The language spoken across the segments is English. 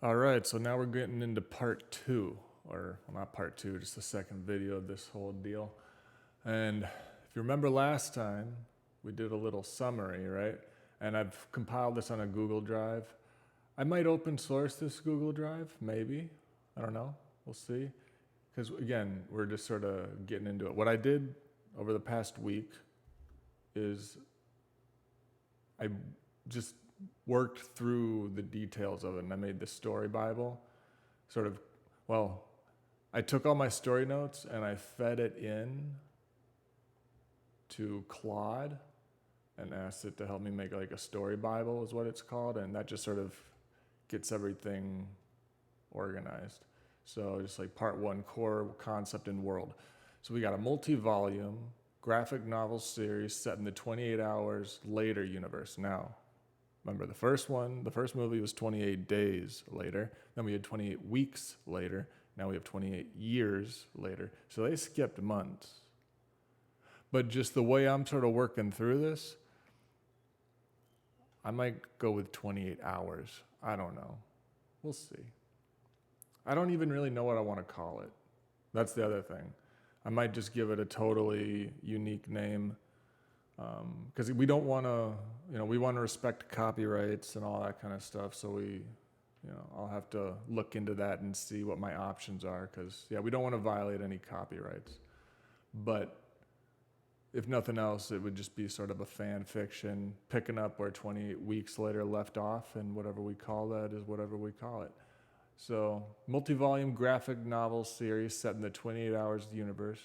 All right, so now we're getting into part two, or well, not part two, just the second video of this whole deal. And if you remember last time, we did a little summary, right? And I've compiled this on a Google Drive. I might open source this Google Drive, maybe. I don't know. We'll see. Because again, we're just sort of getting into it. What I did over the past week is I just worked through the details of it and I made this story Bible. Sort of, well, I took all my story notes and I fed it in to Claude and asked it to help me make like a story Bible, is what it's called. And that just sort of gets everything organized. So just like part one, core concept and world. So we got a multi-volume graphic novel series set in the 28 hours later universe. Now, remember the first movie was 28 days later. Then we had 28 weeks later. Now we have 28 years later. So they skipped months. But just the way I'm sort of working through this, I might go with 28 hours. I don't know. We'll see. I don't even really know what I want to call it. That's the other thing. I might just give it a totally unique name because we don't want to, we want to respect copyrights and all that kind of stuff. So I'll have to look into that and see what my options are because, we don't want to violate any copyrights. But if nothing else, it would just be sort of a fan fiction, picking up where 28 weeks later left off, and whatever we call that is whatever we call it. So, multi-volume graphic novel series set in the 28 hours universe,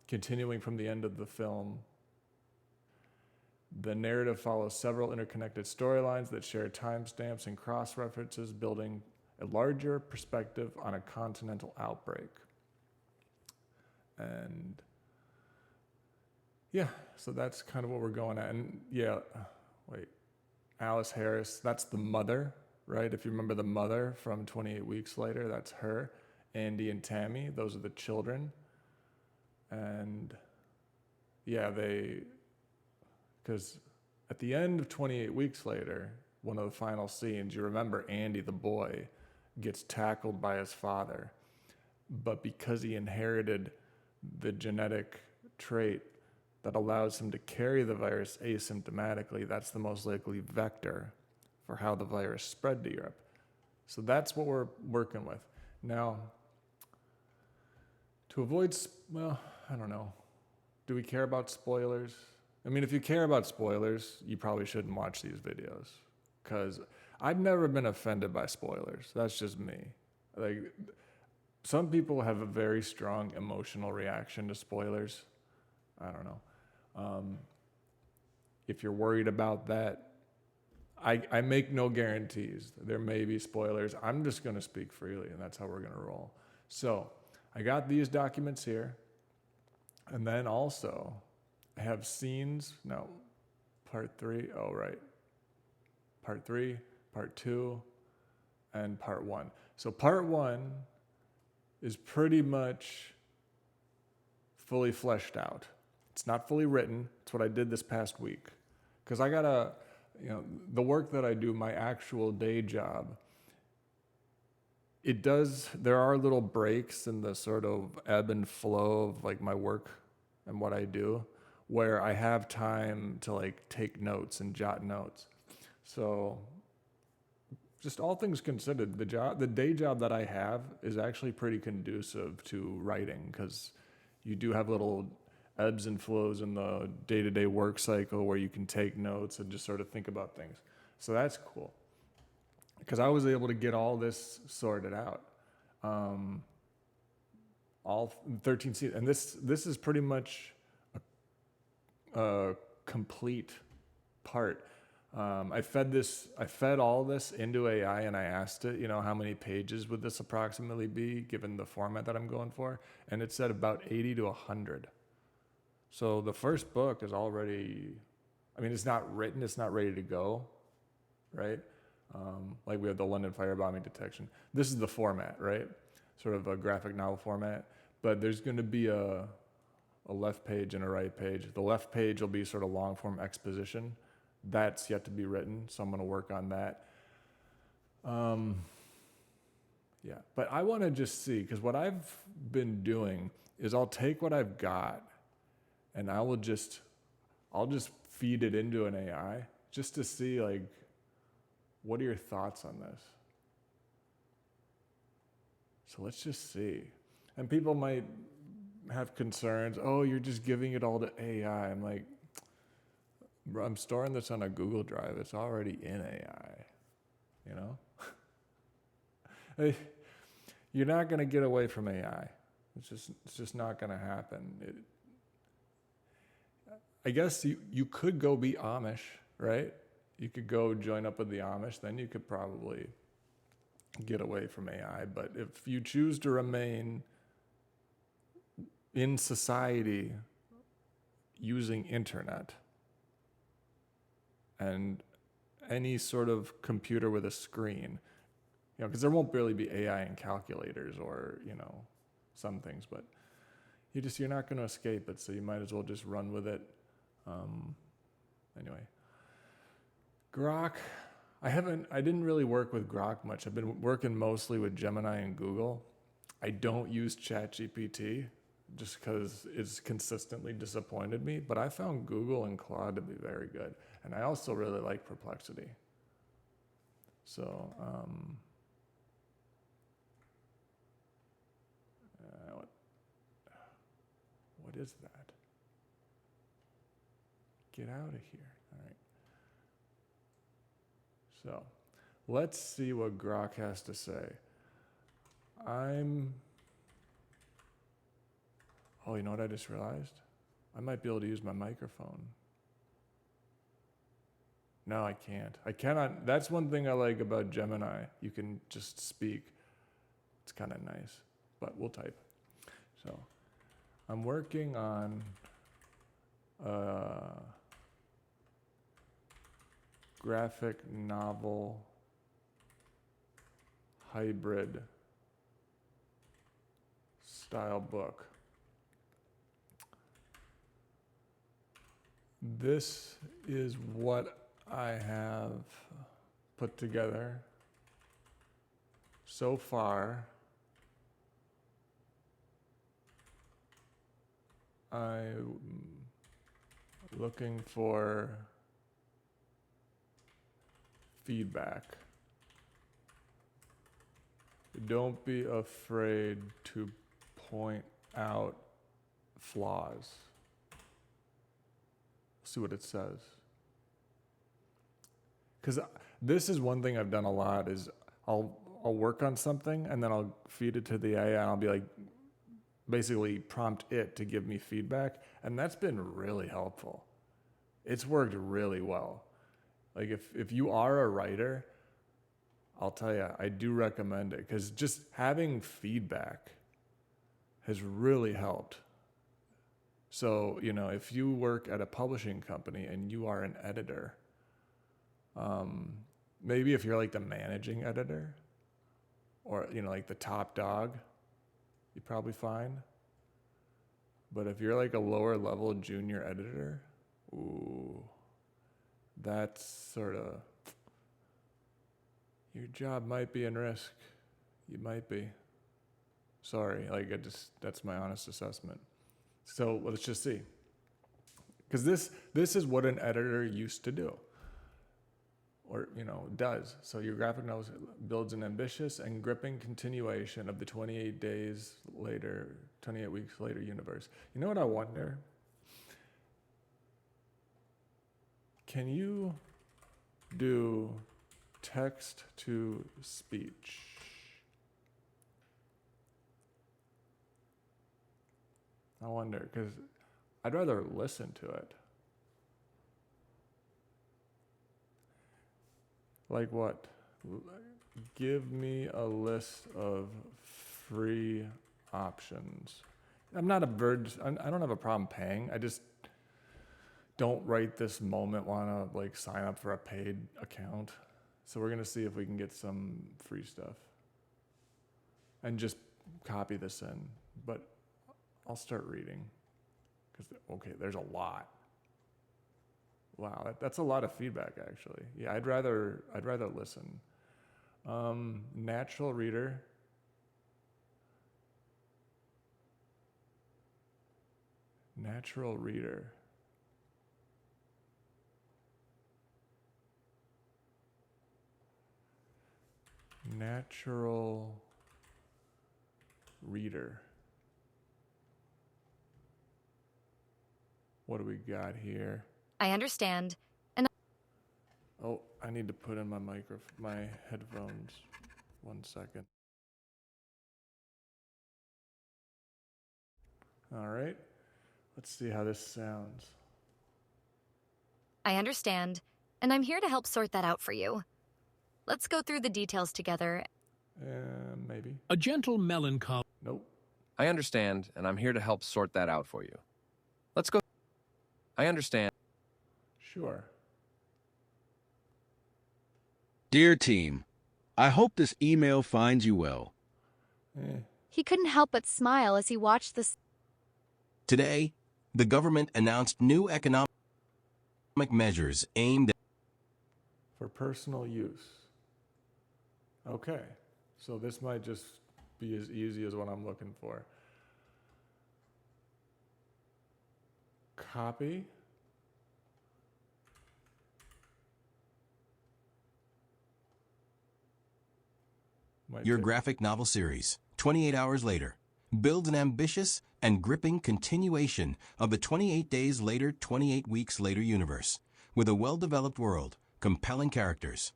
continuing from the end of the film. The narrative follows several interconnected storylines that share timestamps and cross-references, building a larger perspective on a continental outbreak. And so that's kind of what we're going at. And Alice Harris, that's the mother, right? If you remember the mother from 28 Weeks Later, that's her. Andy and Tammy, those are the children. And because at the end of 28 Weeks Later, one of the final scenes, you remember Andy, the boy, gets tackled by his father. But because he inherited the genetic trait that allows him to carry the virus asymptomatically, that's the most likely vector for how the virus spread to Europe. So that's what we're working with. Now, to avoid, I don't know. Do we care about spoilers? I mean, if you care about spoilers, you probably shouldn't watch these videos because I've never been offended by spoilers. That's just me. Like, some people have a very strong emotional reaction to spoilers. I don't know. If you're worried about that, I make no guarantees. There may be spoilers. I'm just going to speak freely, and that's how we're going to roll. So I got these documents here. And then also I have scenes. No, part 3. Oh, right. Part 3, part 2, and part 1. So part 1 is pretty much fully fleshed out. It's not fully written. It's what I did this past week. Because I got to, the work that I do, my actual day job, there are little breaks in the sort of ebb and flow of like my work and what I do where I have time to like take notes and jot notes. So just all things considered, the day job that I have is actually pretty conducive to writing because you do have little ebbs and flows in the day-to-day work cycle where you can take notes and just sort of think about things. So that's cool. Because I was able to get all this sorted out. All 13 seasons. And this is pretty much a complete part. I fed all this into AI and I asked it, how many pages would this approximately be given the format that I'm going for? And it said about 80 to 100. So the first book is already, it's not written, it's not ready to go, right? Like we have the London firebombing detection. This is the format, right? Sort of a graphic novel format. But there's going to be a left page and a right page. The left page will be sort of long form exposition. That's yet to be written, so I'm going to work on that. Um, yeah, but I want to just see, because what I've been doing is I'll take what I've got and I'll just feed it into an AI just to see, like, what are your thoughts on this? So let's just see. And people might have concerns. Oh, you're just giving it all to AI. I'm like, bro, I'm storing this on a Google Drive. It's already in AI, you know? Hey, you're not going to get away from AI. It's just not going to happen. I guess you could go be Amish, right? You could go join up with the Amish. Then you could probably get away from AI. But if you choose to remain in society using internet and any sort of computer with a screen, you know, because there won't really be AI in calculators or, you know, some things, but you're not going to escape it, so you might as well just run with it. Anyway, Grok, I didn't really work with Grok much. I've been working mostly with Gemini and Google. I don't use ChatGPT just because it's consistently disappointed me, but I found Google and Claude to be very good. And I also really like Perplexity. So, what is that? Get out of here. All right. So, let's see what Grok has to say. Oh, you know what I just realized? I might be able to use my microphone. No, I can't. I cannot. That's one thing I like about Gemini. You can just speak. It's kind of nice, but we'll type. So, I'm working on a graphic novel hybrid style book. This is what I have put together so far. I'm looking for feedback. Don't be afraid to point out flaws. See what it says. Because this is one thing I've done a lot is I'll work on something and then I'll feed it to the AI and I'll be like, basically prompt it to give me feedback. And that's been really helpful. It's worked really well. Like if you are a writer, I'll tell you, I do recommend it because just having feedback has really helped. So, you know, if you work at a publishing company and you are an editor, maybe if you're like the managing editor or, you know, like the top dog, you're probably fine. But if you're like a lower level junior editor, ooh, that's sort of, your job might be in risk. You might be. Sorry, like that's my honest assessment. So let's just see. Because this is what an editor used to do. Or, you know, does. So your graphic novel builds an ambitious and gripping continuation of the 28 weeks later universe. You know what I wonder? Can you do text to speech? I wonder, because I'd rather listen to it. Like what? Give me a list of free options. I'm not a bird. I don't have a problem paying. I just don't right this moment want to like sign up for a paid account. So we're going to see if we can get some free stuff and just copy this in. But I'll start reading because, okay, there's a lot. Wow, that's a lot of feedback actually. Yeah, I'd rather listen. Natural reader. Natural reader. Natural reader. What do we got here? I understand. Oh, I need to put in my headphones. 1 second. All right. Let's see how this sounds. I understand, and I'm here to help sort that out for you. Let's go through the details together. Maybe. A gentle melancholy. Nope. I understand, and I'm here to help sort that out for you. Let's go. I understand. Sure. Dear team, I hope this email finds you well. He couldn't help but smile as he watched this. Today, the government announced new economic measures aimed at For personal use. Okay. So this might just be as easy as what I'm looking for. Copy. your graphic novel series, 28 Hours Later, builds an ambitious and gripping continuation of the 28 Days Later, 28 Weeks Later universe, with a well-developed world, compelling characters,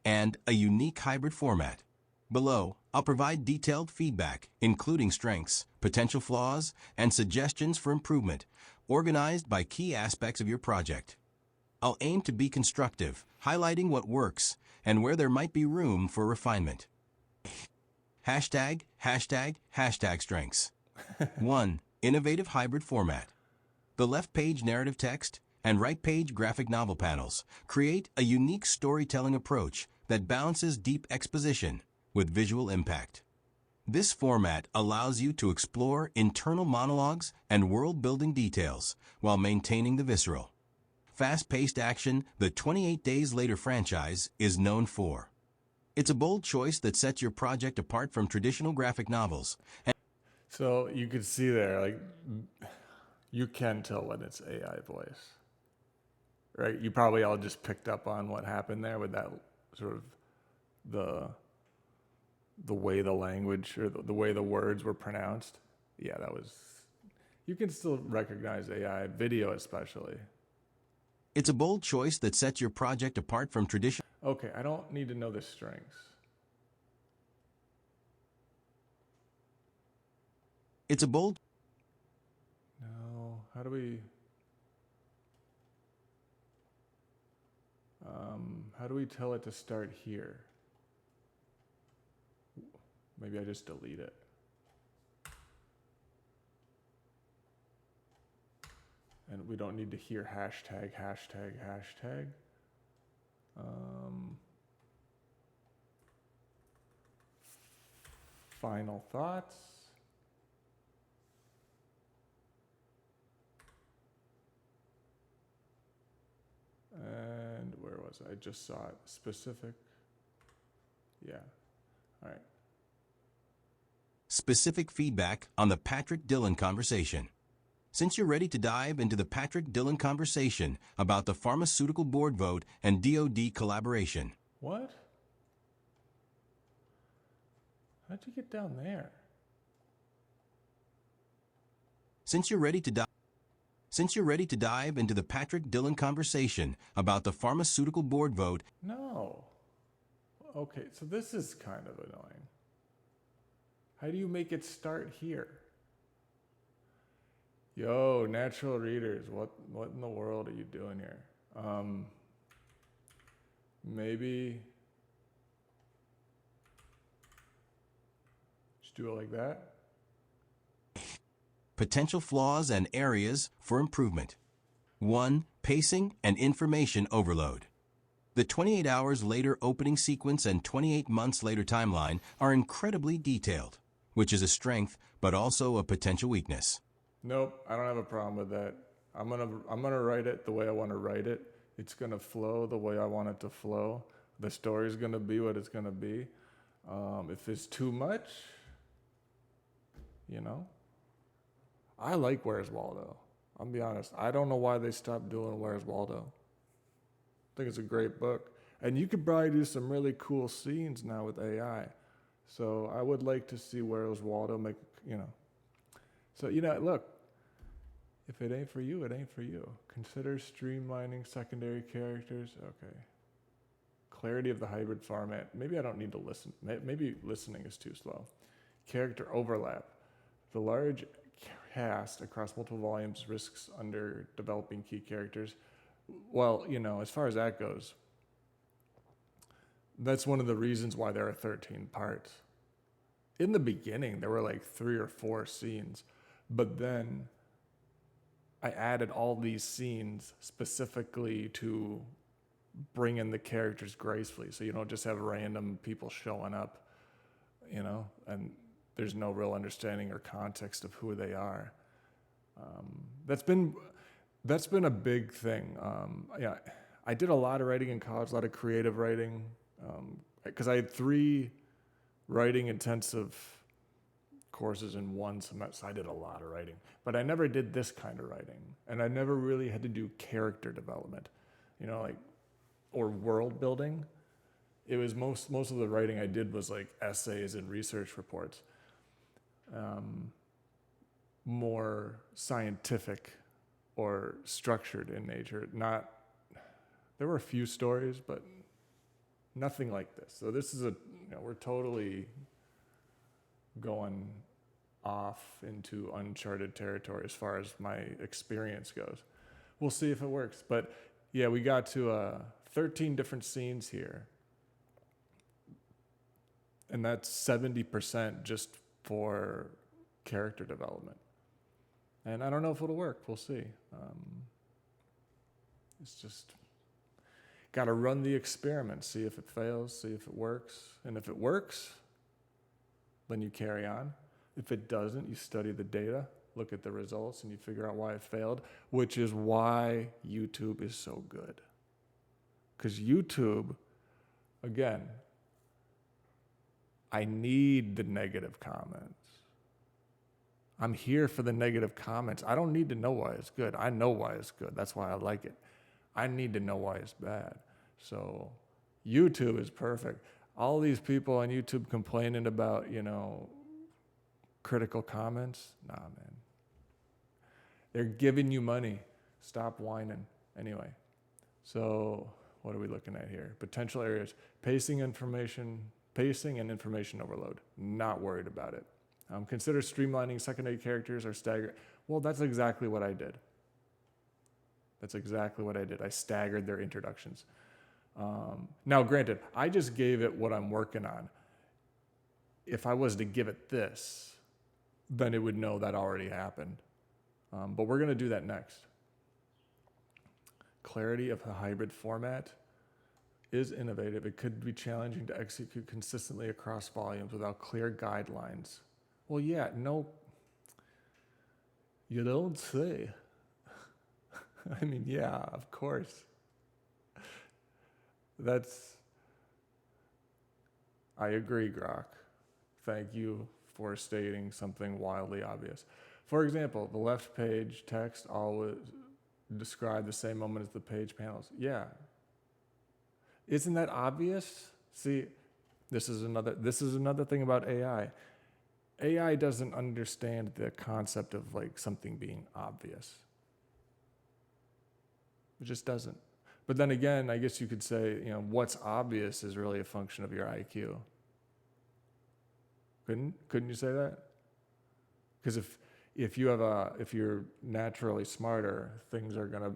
and a unique hybrid format. Below, I'll provide detailed feedback, including strengths, potential flaws, and suggestions for improvement, organized by key aspects of your project. I'll aim to be constructive, highlighting what works and where there might be room for refinement. Hashtag strengths. 1. Innovative hybrid format. The left page narrative text and right page graphic novel panels create a unique storytelling approach that balances deep exposition with visual impact. This format allows you to explore internal monologues and world-building details while maintaining the visceral, fast-paced action the 28 Days Later franchise is known for. It's a bold choice that sets your project apart from traditional graphic novels. So you could see there, like, you can tell when it's AI voice, right? You probably all just picked up on what happened there with that sort of the way the language or the way the words were pronounced. Yeah, that was, you can still recognize AI, video especially. It's a bold choice that sets your project apart from traditional. Okay, I don't need to know the strengths. It's a bold. No, how do we tell it to start here? Maybe I just delete it. And we don't need to hear hashtag. Final thoughts. And where was I? I just saw it. Specific. Yeah. All right. Specific feedback on the Patrick Dillon conversation. Since you're ready to dive into the Patrick Dillon conversation about the pharmaceutical board vote and DoD collaboration. What? How'd you get down there? Since you're ready to dive into the Patrick Dillon conversation about the pharmaceutical board vote. No. Okay, so this is kind of annoying. How do you make it start here? Yo, natural readers, what in the world are you doing here? Maybe just do it like that. Potential flaws and areas for improvement. 1. Pacing and information overload. The 28 Hours Later opening sequence and 28 months later timeline are incredibly detailed, which is a strength but also a potential weakness. Nope, I don't have a problem with that. I'm gonna write it the way I want to write it. It's gonna flow the way I want it to flow. The story's gonna be what it's gonna be. If it's too much, you know, I like Where's Waldo. I'll be honest. I don't know why they stopped doing Where's Waldo. I think it's a great book. And you could probably do some really cool scenes now with AI. So I would like to see Where's Waldo make, you know. So, you know, look, if it ain't for you, it ain't for you. Consider streamlining secondary characters. Okay. Clarity of the hybrid format. Maybe I don't need to listen. Maybe listening is too slow. Character overlap. The large cast across multiple volumes risks under developing key characters. Well, you know, as far as that goes, that's one of the reasons why there are 13 parts. In the beginning, there were like 3 or 4 scenes, but then I added all these scenes specifically to bring in the characters gracefully, so you don't just have random people showing up, you know, and there's no real understanding or context of who they are. That's been a big thing. Yeah, I did a lot of writing in college, a lot of creative writing, because I had 3 writing intensive courses in one semester. So I did a lot of writing, but I never did this kind of writing, and I never really had to do character development, you know, like, or world building. It was most of the writing I did was like essays and research reports, more scientific or structured in nature. Not, there were a few stories, but nothing like this. So this is we're totally going off into uncharted territory as far as my experience goes. We'll see if it works. But yeah, we got to 13 different scenes here. And that's 70% just for character development. And I don't know if it'll work. We'll see. It's just got to run the experiment, see if it fails, see if it works. And if it works, then you carry on. If it doesn't, you study the data, look at the results, and you figure out why it failed, which is why YouTube is so good. Because YouTube, again, I need the negative comments. I'm here for the negative comments. I don't need to know why it's good. I know why it's good. That's why I like it. I need to know why it's bad. So YouTube is perfect. All these people on YouTube complaining about, you know, critical comments. Nah, man. They're giving you money. Stop whining. Anyway, so what are we looking at here? Potential areas. Pacing and information overload. Not worried about it. Consider streamlining secondary characters or stagger. Well, that's exactly what I did. I staggered their introductions. Now, granted, I just gave it what I'm working on. If I was to give it this, then it would know that already happened. But we're going to do that next. Clarity of the hybrid format is innovative. It could be challenging to execute consistently across volumes without clear guidelines. Well, yeah, no, you don't say. I mean, yeah, of course. I agree, Grok. Thank you for stating something wildly obvious. For example, the left page text always describe the same moment as the page panels. Yeah. Isn't that obvious? See, this is another thing about AI. AI doesn't understand the concept of like something being obvious. It just doesn't. But then again, I guess you could say, you know, what's obvious is really a function of your IQ. Couldn't you say that? Because if you're naturally smarter, things are gonna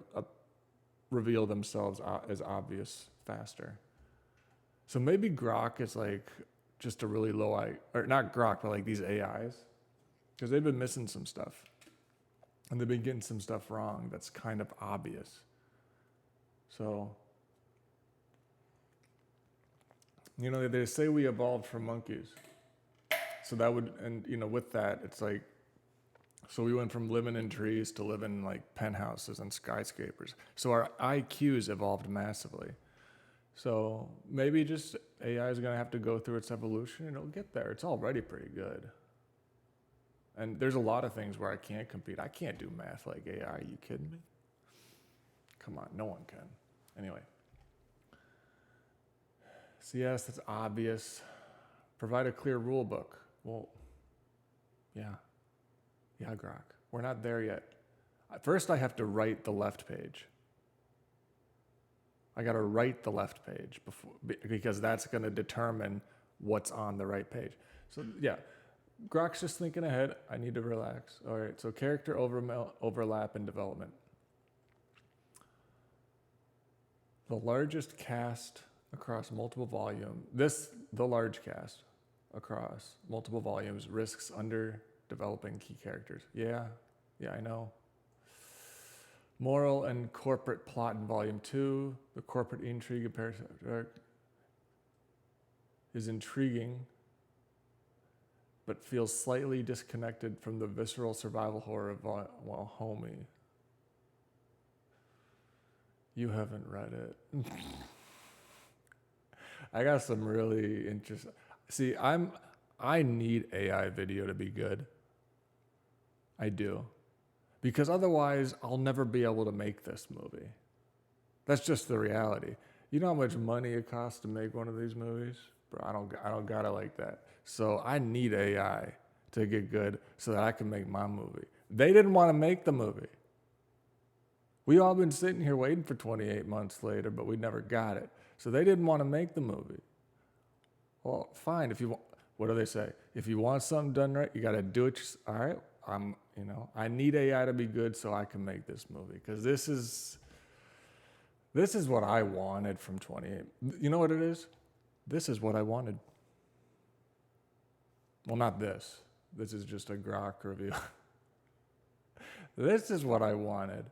reveal themselves as obvious faster. So maybe Grok is like just a really low or not Grok, but like these AIs, because they've been missing some stuff, and they've been getting some stuff wrong that's kind of obvious. So, you know, they say we evolved from monkeys. So that would, and you know, with that, it's like, so we went from living in trees to living in like penthouses and skyscrapers. So our IQs evolved massively. So maybe just AI is going to have to go through its evolution and it'll get there. It's already pretty good. And there's a lot of things where I can't compete. I can't do math like AI. Are you kidding me? Come on, no one can. Anyway. So yes, that's obvious. Provide a clear rule book. Well, yeah. Yeah, Grok. We're not there yet. First, I have to write the left page. I got to write the left page before, because that's going to determine what's on the right page. So yeah, Grok's just thinking ahead. I need to relax. All right, so character overlap and development. The largest cast across multiple volumes. The large cast across multiple volumes risks underdeveloping key characters. Yeah, I know. Moral and corporate plot in Volume 2. The corporate intrigue is intriguing, but feels slightly disconnected from the visceral survival horror of Homie. You haven't read it. I got some really interesting. See, I need AI video to be good. I do. Because otherwise, I'll never be able to make this movie. That's just the reality. You know how much money it costs to make one of these movies? Bro, I don't got it like that. So I need AI to get good so that I can make my movie. They didn't want to make the movie. We all been sitting here waiting for 28 months later, but we never got it. So they didn't want to make the movie. Well, fine. If you want, what do they say? If you want something done right, you got to do it. All right. I need AI to be good so I can make this movie, because this is what I wanted from 28. You know what it is? This is what I wanted. Well, not this. This is just a Grok review. This is what I wanted.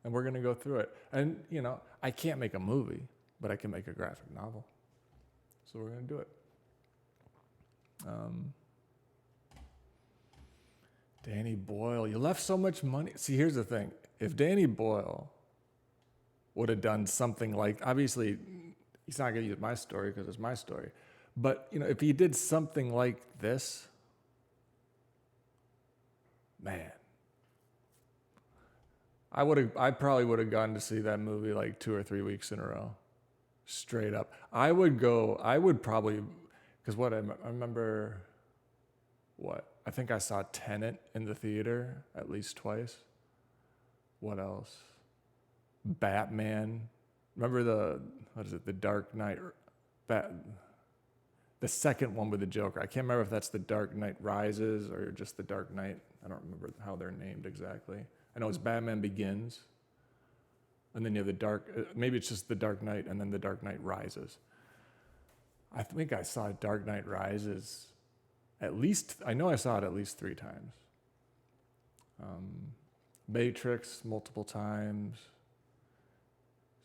And we're going to go through it. And, I can't make a movie, but I can make a graphic novel. So we're going to do it. Danny Boyle, you left so much money. See, here's the thing. If Danny Boyle would have done something like, obviously, he's not going to use my story because it's my story. But, if he did something like this, man, I probably would have gone to see that movie like 2 or 3 weeks in a row. Straight up. I would probably, because I remember, I think I saw Tenet in the theater at least twice. What else? Batman. Remember the Dark Knight? The second one with the Joker. I can't remember if that's the Dark Knight Rises or just the Dark Knight. I don't remember how they're named exactly. I know it's Batman Begins. And then you have maybe it's just the Dark Knight and then the Dark Knight Rises. I think I saw Dark Knight Rises I know I saw it at least 3 times. Matrix multiple times.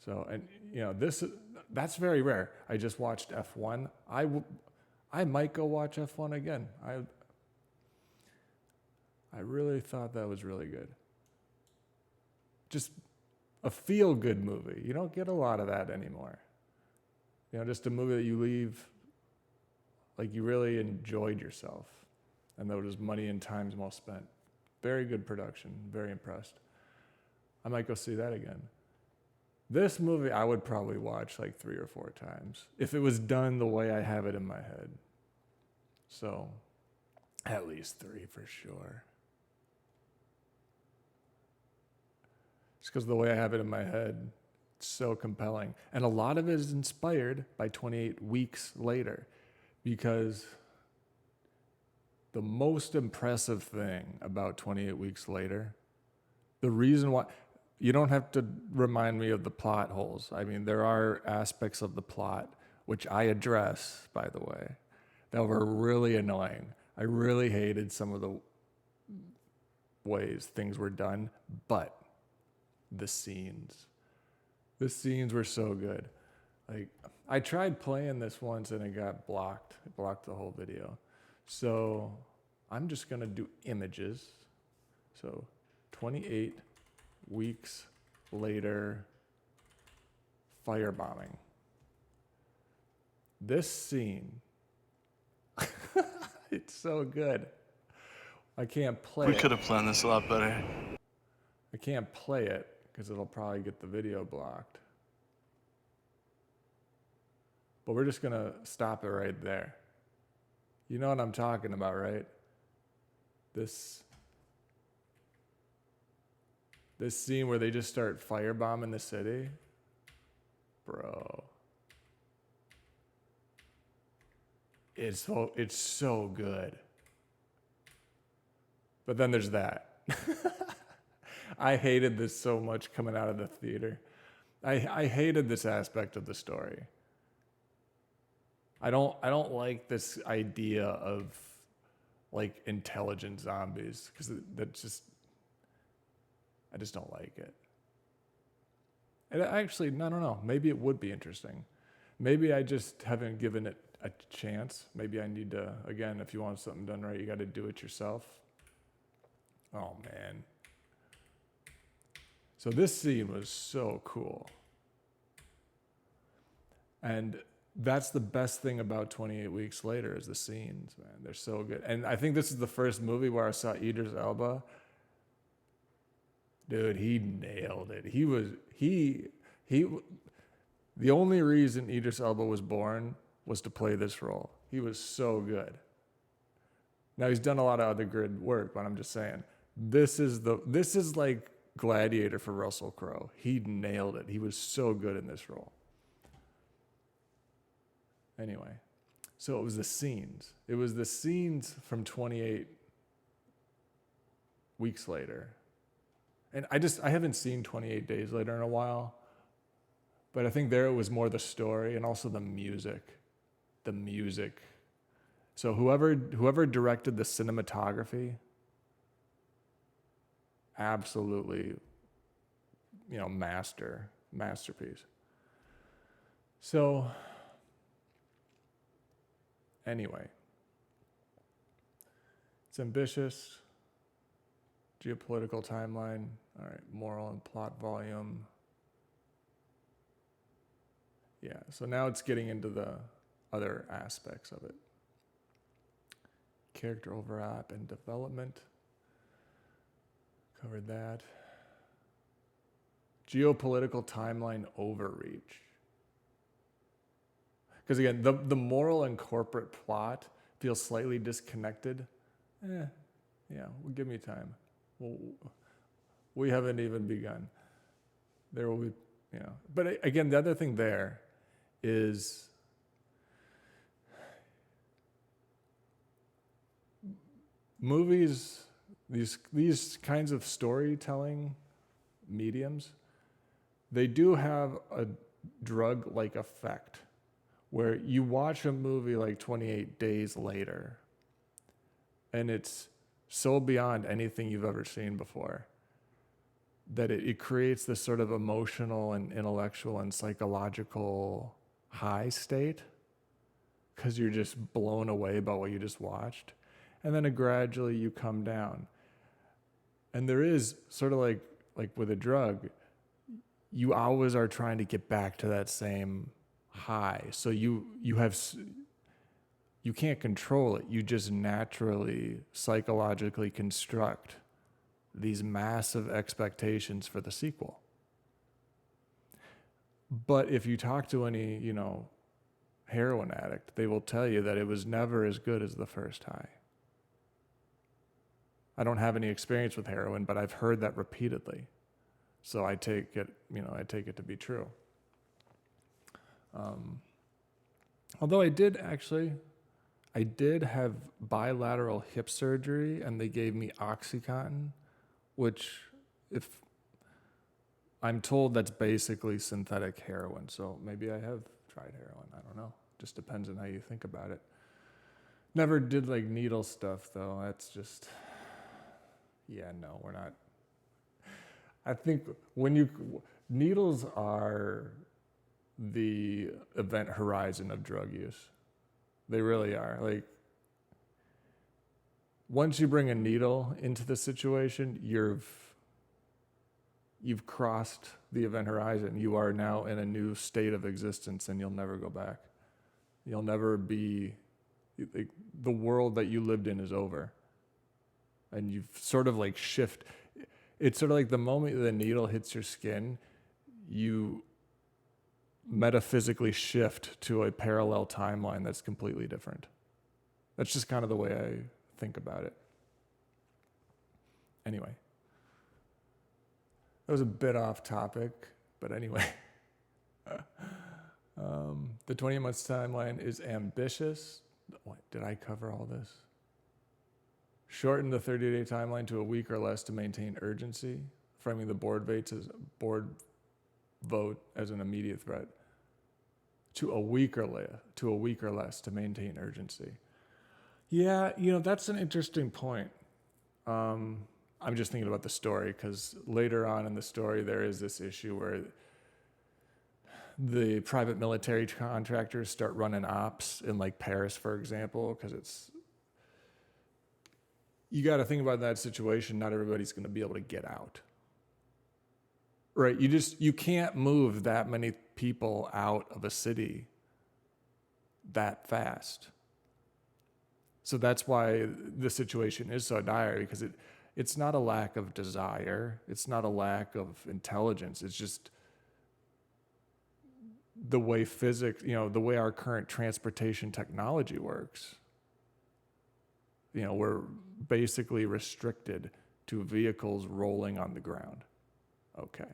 So, and that's very rare. I just watched F1. I might go watch F1 again. I really thought that was really good. Just a feel-good movie. You don't get a lot of that anymore. Just a movie that you leave like you really enjoyed yourself, and that was money and time well spent. Very good production. Very impressed. I might go see that again. This movie I would probably watch like 3 or 4 times if it was done the way I have it in my head. So, at least 3 for sure. Just because the way I have it in my head, it's so compelling. And a lot of it is inspired by 28 Weeks Later, because the most impressive thing about 28 Weeks Later, the reason why, you don't have to remind me of the plot holes. I mean, there are aspects of the plot, which I address, by the way, that were really annoying. I really hated some of the ways things were done, but the scenes were so good. Like, I tried playing this once and it got blocked. It blocked the whole video. So I'm just going to do images. So 28 Weeks Later firebombing. This scene, it's so good. I can't play it. We could have planned this a lot better. I can't play it because it'll probably get the video blocked. But we're just going to stop it right there. You know what I'm talking about, right? This scene where they just start firebombing the city. Bro. It's so good. But then there's that. I hated this so much coming out of the theater. I hated this aspect of the story. I don't like this idea of like intelligent zombies because I just don't like it. And actually, I don't know. Maybe it would be interesting. Maybe I just haven't given it a chance. Maybe I need to, again, if you want something done right, you got to do it yourself. Oh, man. So this scene was so cool. And that's the best thing about 28 Weeks Later is the scenes, man. They're so good. And I think this is the first movie where I saw Idris Elba. Dude, he nailed it. The only reason Idris Elba was born was to play this role. He was so good. Now he's done a lot of other good work, but I'm just saying, this is like Gladiator for Russell Crowe. He nailed it. He was so good in this role. Anyway, so it was the scenes. It was the scenes from 28 Weeks Later. And I haven't seen 28 Days Later in a while, but I think there it was more the story and also the music. The music. So whoever directed the cinematography, absolutely, masterpiece. So anyway, it's ambitious. Geopolitical timeline. All right, moral and plot volume. Yeah, so now it's getting into the other aspects of it. Character overlap and development. Covered that. Geopolitical timeline overreach. Because again, the moral and corporate plot feels slightly disconnected. Yeah, well, give me time. We haven't even begun. There will be, But again, the other thing there is movies, these kinds of storytelling mediums, they do have a drug-like effect where you watch a movie like 28 Days Later and it's so beyond anything you've ever seen before that it creates this sort of emotional and intellectual and psychological high state because you're just blown away by what you just watched. And then gradually you come down. And there is sort of like with a drug, you always are trying to get back to that same high. So you can't control it. You just naturally, psychologically construct these massive expectations for the sequel. But if you talk to any, heroin addict, they will tell you that it was never as good as the first high. I don't have any experience with heroin, but I've heard that repeatedly. So I take it to be true. Although I did have bilateral hip surgery and they gave me OxyContin, which if I'm told that's basically synthetic heroin. So maybe I have tried heroin. I don't know. Just depends on how you think about it. Never did like needle stuff though. That's just, no, we're not. I think needles are the event horizon of drug use. They really are. Like, once you bring a needle into the situation, You've crossed the event horizon. You are now in a new state of existence, and you'll never go back. You'll never be, the world that you lived in is over. And you've sort of like it's sort of like the moment the needle hits your skin, you metaphysically shift to a parallel timeline that's completely different. That's just kind of the way I think about it. Anyway, that was a bit off topic, but anyway. The 20 months timeline is ambitious. Wait, did I cover all this? Shorten the 30-day timeline to a week or less to maintain urgency, framing the board vote as an immediate threat. To a week or less to maintain urgency. Yeah, that's an interesting point. I'm just thinking about the story because later on in the story there is this issue where the private military contractors start running ops in like Paris, for example, because you got to think about that situation. Not everybody's going to be able to get out. Right? You can't move that many people out of a city that fast. So that's why the situation is so dire, because it's not a lack of desire. It's not a lack of intelligence. It's just the way physics, the way our current transportation technology works. We're basically restricted to vehicles rolling on the ground. Okay.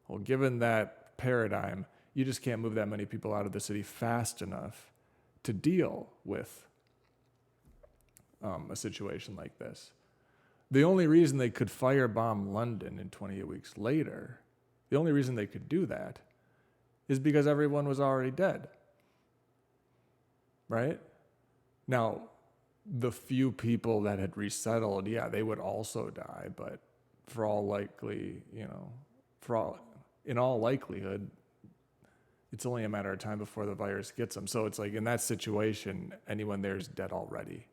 Well, given that paradigm, you just can't move that many people out of the city fast enough to deal with a situation like this. The only reason they could firebomb London in 28 weeks later, the only reason they could do that is because everyone was already dead. Right? Now, the few people that had resettled, yeah, they would also die, but in all likelihood, it's only a matter of time before the virus gets them. So it's like in that situation, anyone there is dead already.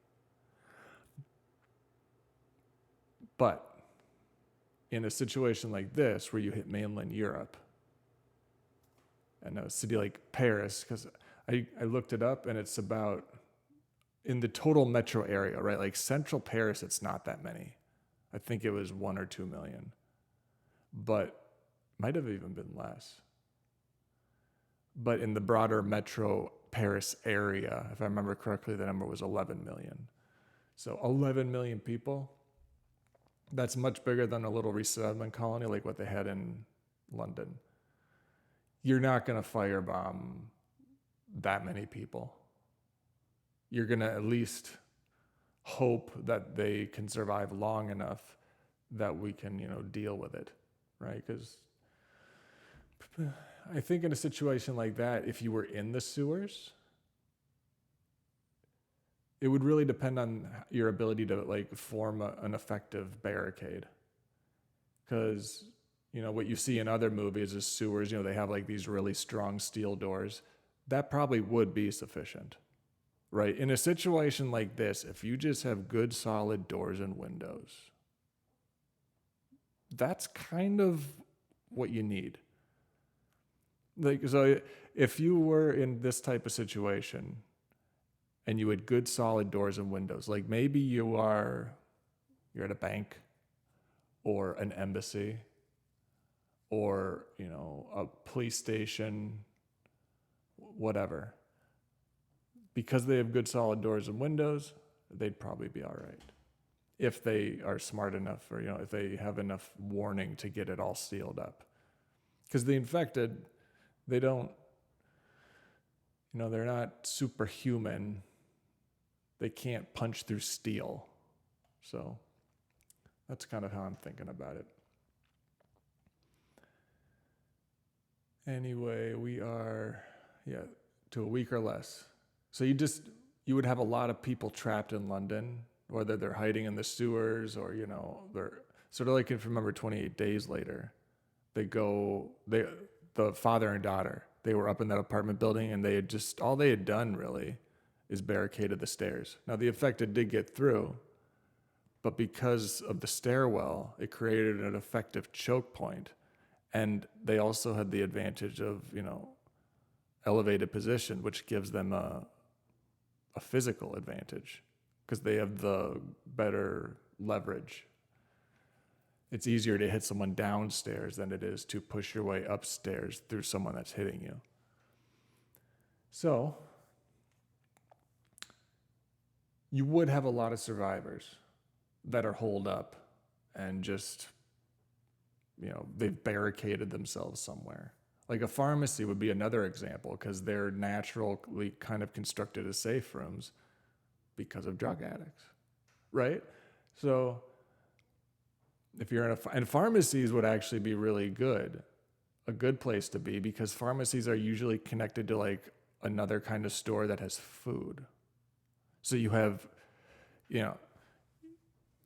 But in a situation like this, where you hit mainland Europe, and a city like Paris, because I looked it up, and it's about, in the total metro area, right? Like central Paris, it's not that many. I think it was 1 or 2 million, but might have even been less. But in the broader metro Paris area, if I remember correctly, the number was 11 million. So 11 million people, that's much bigger than a little resettlement colony like what they had in London. You're not going to firebomb that many people. You're going to at least hope that they can survive long enough that we can, deal with it, right? Because I think in a situation like that, if you were in the sewers, it would really depend on your ability to form an effective barricade. Because, what you see in other movies is sewers, they have these really strong steel doors. That probably would be sufficient. Right? In a situation like this, if you just have good solid doors and windows, that's kind of what you need. So if you were in this type of situation and you had good solid doors and windows, like maybe you're at a bank or an embassy or, a police station, whatever. Because they have good solid doors and windows, they'd probably be all right. If they are smart enough, or, if they have enough warning to get it all sealed up. Because the infected, they don't, they're not superhuman. They can't punch through steel. So that's kind of how I'm thinking about it. Anyway, we are, to a week or less. So you would have a lot of people trapped in London, whether they're hiding in the sewers or, they're sort of like, if you remember 28 days later, the father and daughter, they were up in that apartment building and all they had done really is barricaded the stairs. Now the infected did get through, but because of the stairwell, it created an effective choke point And they also had the advantage of, elevated position, which gives them a physical advantage because they have the better leverage. It's easier to hit someone downstairs than it is to push your way upstairs through someone that's hitting you. So you would have a lot of survivors that are holed up and just, they've barricaded themselves somewhere. Like a pharmacy would be another example because they're naturally kind of constructed as safe rooms because of drug addicts, right? So if you're and pharmacies would actually be really good, a good place to be, because pharmacies are usually connected to like another kind of store that has food. So you have,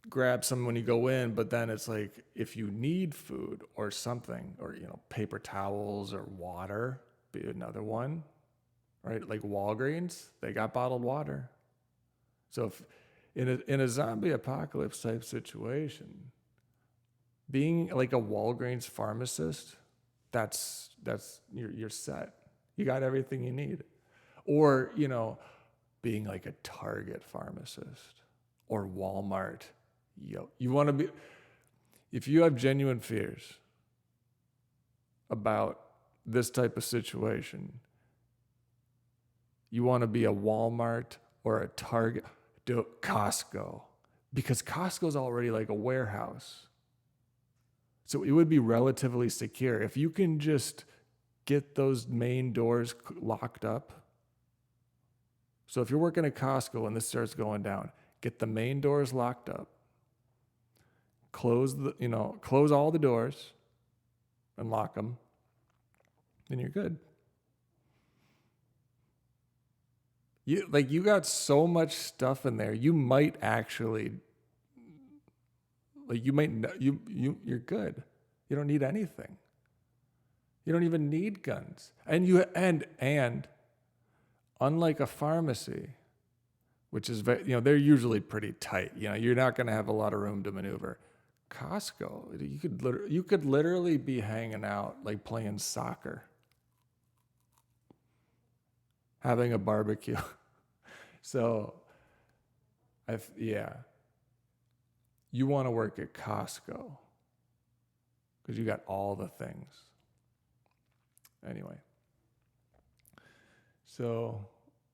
grab some when you go in, but then it's like if you need food or something, or paper towels or water, be another one, right? Like Walgreens, they got bottled water. So if in a zombie apocalypse type situation, being like a Walgreens pharmacist, that's you're set. You got everything you need. Or, being like a Target pharmacist or Walmart. You want to be, if you have genuine fears about this type of situation, you want to be a Walmart or a Target, Costco, because Costco's already like a warehouse. So it would be relatively secure. If you can just get those main doors locked up. So if you're working at Costco and this starts going down, get the main doors locked up. Close all the doors and lock them. Then you're good. You got so much stuff in there. You might actually you're good. You don't need anything. You don't even need guns. And unlike a pharmacy, which is they're usually pretty tight. You're not going to have a lot of room to maneuver. Costco, you could literally be hanging out like playing soccer, having a barbecue. So, you want to work at Costco because you got all the things. Anyway, so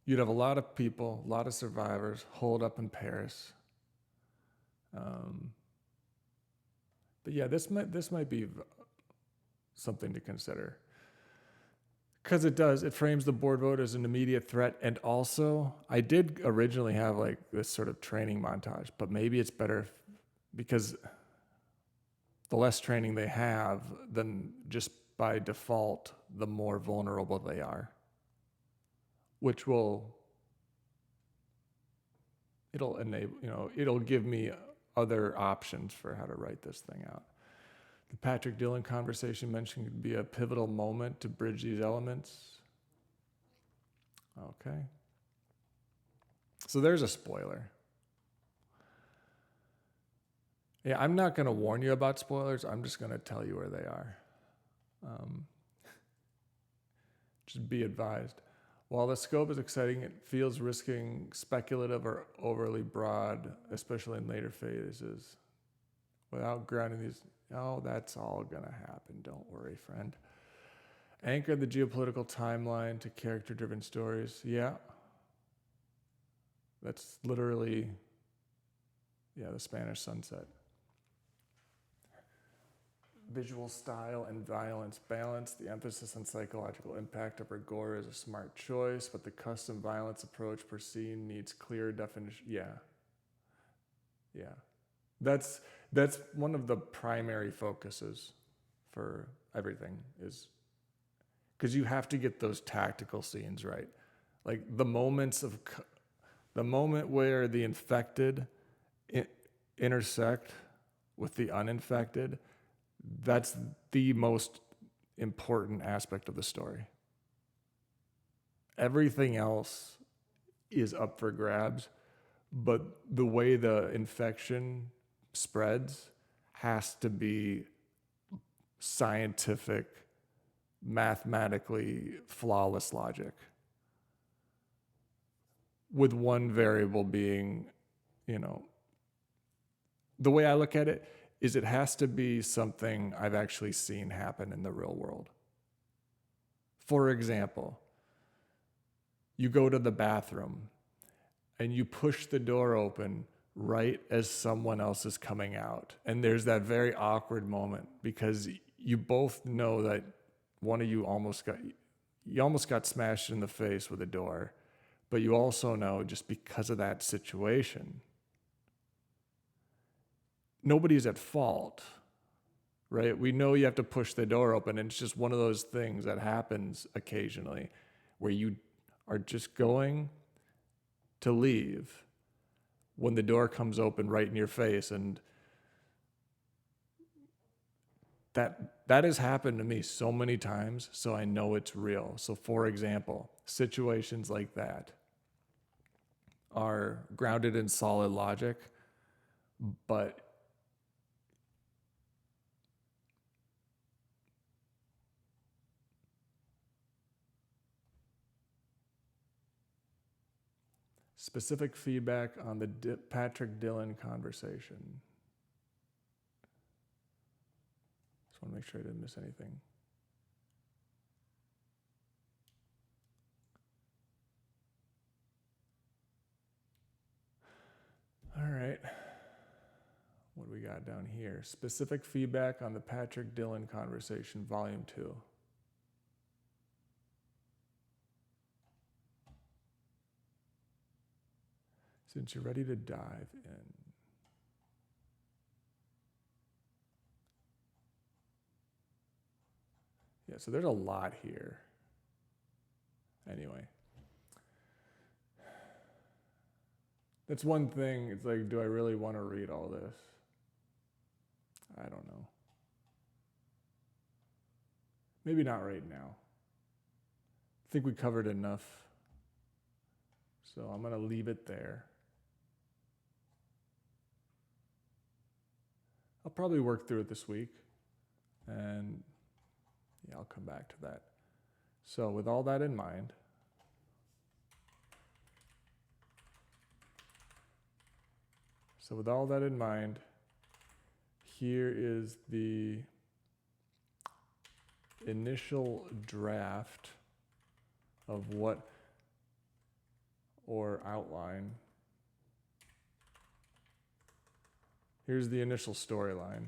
you'd have a lot of people, a lot of survivors holed up in Paris. But yeah, this might be something to consider. Because it frames the board vote as an immediate threat. And also, I did originally have like this sort of training montage, but maybe it's better because the less training they have, then just by default, the more vulnerable they are. Which it'll enable, it'll give me other options for how to write this thing out. The Patrick Dillon conversation mentioned could be a pivotal moment to bridge these elements. Okay. So there's a spoiler. Yeah, I'm not going to warn you about spoilers. I'm just going to tell you where they are. Just be advised. While the scope is exciting, it feels risking speculative or overly broad, especially in later phases. Without grounding these, that's all going to happen. Don't worry, friend. Anchor the geopolitical timeline to character-driven stories. Yeah. That's literally, the Spanish Sunset. Visual style and violence balance. The emphasis on psychological impact over gore is a smart choice, but the custom violence approach per scene needs clear definition. Yeah. That's one of the primary focuses for everything, is because you have to get those tactical scenes right. Like the moment where the infected intersect with the uninfected, that's the most important aspect of the story. Everything else is up for grabs, but the way the infection spreads has to be scientific, mathematically flawless logic, with one variable being, the way I look at it is it has to be something I've actually seen happen in the real world. For example, you go to the bathroom and you push the door open right as someone else is coming out. And there's that very awkward moment because you both know that one of you almost got smashed in the face with a door, but you also know just because of that situation, nobody's at fault, right? We know you have to push the door open, and it's just one of those things that happens occasionally where you are just going to leave when the door comes open right in your face. And that has happened to me so many times, so I know it's real. So for example, situations like that are grounded in solid logic, but specific feedback on the Patrick Dillon conversation. Just want to make sure I didn't miss anything. All right. What do we got down here? Specific feedback on the Patrick Dillon conversation, volume 2. Since you're ready to dive in. Yeah, so there's a lot here. Anyway. That's one thing. It's like, do I really want to read all this? I don't know. Maybe not right now. I think we covered enough. So I'm going to leave it there. I'll probably work through it this week. And yeah, I'll come back to that. So with all that in mind, here is the initial draft of what, or outline. Here's the initial storyline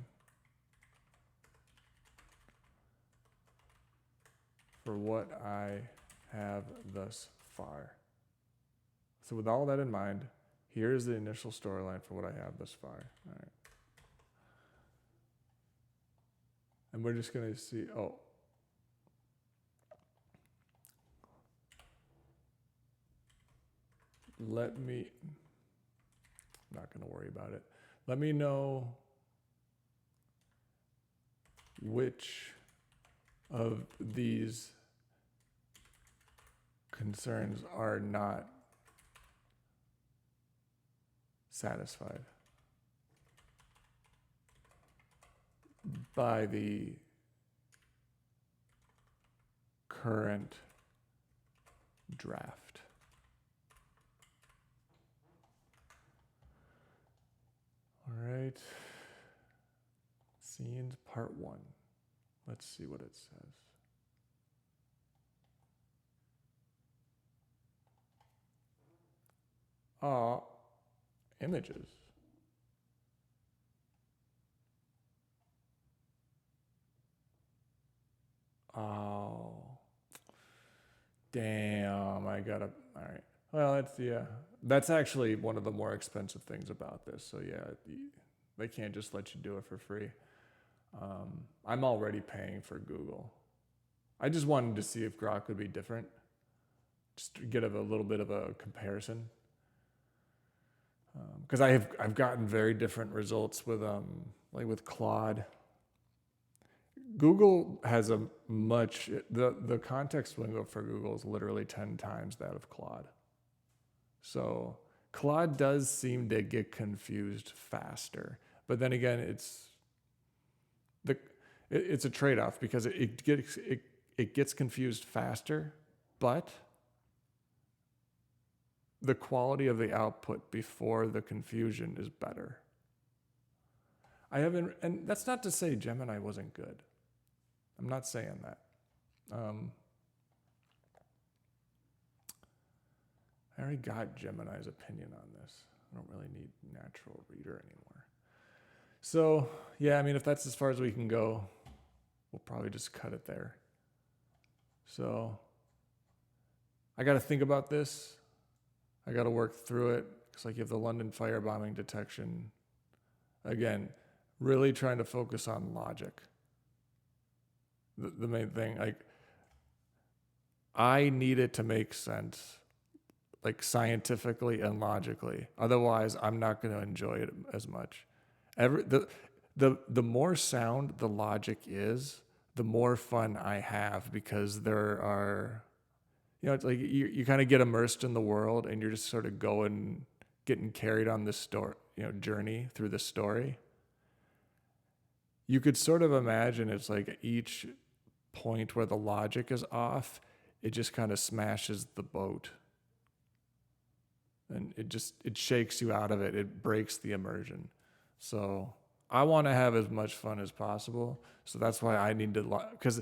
for what I have thus far. So with all that in mind, here's the initial storyline for what I have thus far. All right. And we're just going to see, I'm not going to worry about it. Let me know which of these concerns are not satisfied by the current draft. All right. Scenes part 1. Let's see what it says. Images. Oh, damn, all right. Well, that's actually one of the more expensive things about this. So yeah, they can't just let you do it for free. I'm already paying for Google. I just wanted to see if Grok would be different, just to get a little bit of a comparison. Because I've gotten very different results with with Claude. Google has the context window for Google is literally 10 times that of Claude. So Claude does seem to get confused faster, but then again, it's a trade-off because it gets confused faster, but the quality of the output before the confusion is better. And that's not to say Gemini wasn't good. I'm not saying that. I already got Gemini's opinion on this. I don't really need Natural Reader anymore. So, yeah, I mean, if that's as far as we can go, we'll probably just cut it there. So, I got to think about this. I got to work through it. It's like you have the London firebombing detection. Again, really trying to focus on logic. The main thing, like, I need it to make sense, like scientifically and logically. Otherwise, I'm not going to enjoy it as much. The more sound the logic is, the more fun I have, because there are, it's like you kind of get immersed in the world and you're just sort of getting carried on this story, journey through the story. You could sort of imagine it's like each point where the logic is off, it just kind of smashes the boat. And it shakes you out of it. It breaks the immersion. So I want to have as much fun as possible. So that's why I need to, because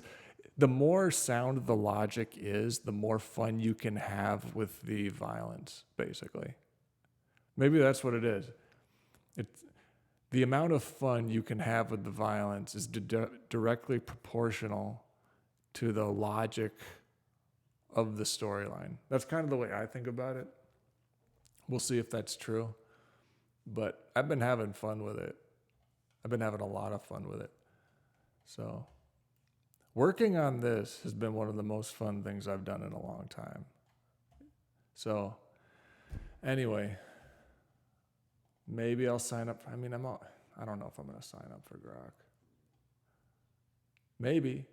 the more sound the logic is, the more fun you can have with the violence, basically. Maybe that's what it is. The amount of fun you can have with the violence is directly proportional to the logic of the storyline. That's kind of the way I think about it. We'll see if that's true. But I've been having fun with it. I've been having a lot of fun with it. So working on this has been one of the most fun things I've done in a long time. So anyway, maybe I'll sign up. I don't know if I'm going to sign up for Grok. Maybe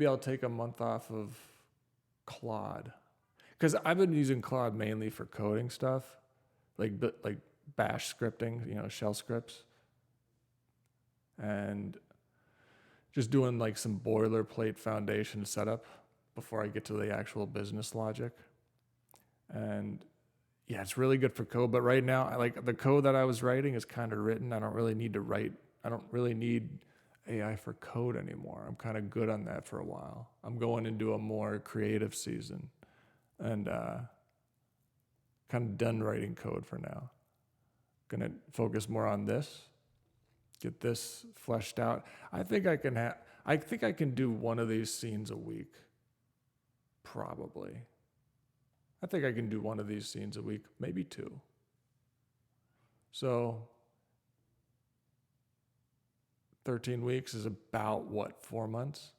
I'll take a month off of Claude. Because I've been using Claude mainly for coding stuff, like bash scripting, shell scripts. And just doing like some boilerplate foundation setup before I get to the actual business logic. And yeah, it's really good for code. But right now, the code that I was writing is kind of written. I don't really need AI for code anymore. I'm kind of good on that for a while. I'm going into a more creative season. And kind of done writing code for now. Gonna focus more on this, get this fleshed out. I think I can do one of these scenes a week. Probably. I think I can do one of these scenes a week, maybe two. So 13 weeks is about 4 months,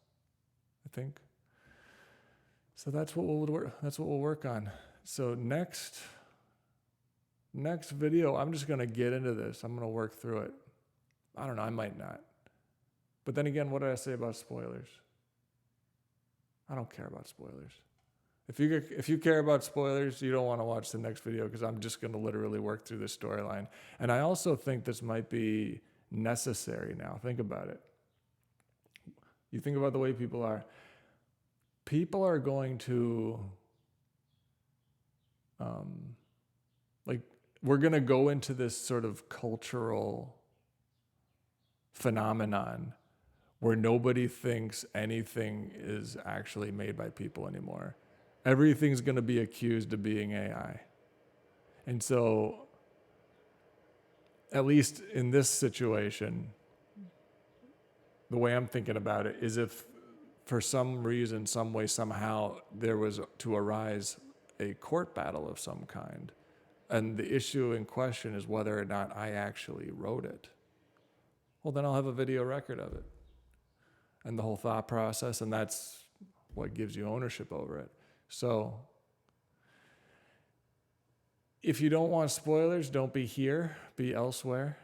I think. So that's what we'll work on. So next video, I'm just going to get into this. I'm going to work through it. I don't know, I might not. But then again, what did I say about spoilers? I don't care about spoilers. If you care about spoilers, you don't want to watch the next video, because I'm just going to literally work through this storyline. And I also think this might be necessary now. Think about it. You think about the way people are. People are going to, we're going to go into this sort of cultural phenomenon where nobody thinks anything is actually made by people anymore. Everything's going to be accused of being AI. And so, at least in this situation, the way I'm thinking about it is, if for some reason, some way, somehow, there was to arise a court battle of some kind, and the issue in question is whether or not I actually wrote it, well, then I'll have a video record of it and the whole thought process, and that's what gives you ownership over it. So if you don't want spoilers, don't be here, be elsewhere.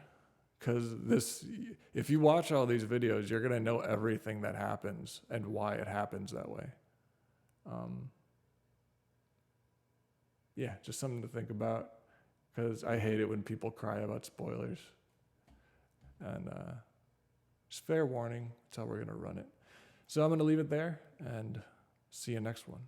Because if you watch all these videos, you're going to know everything that happens and why it happens that way. Yeah, just something to think about, because I hate it when people cry about spoilers. And Just fair warning. That's how we're going to run it. So I'm going to leave it there and see you next one.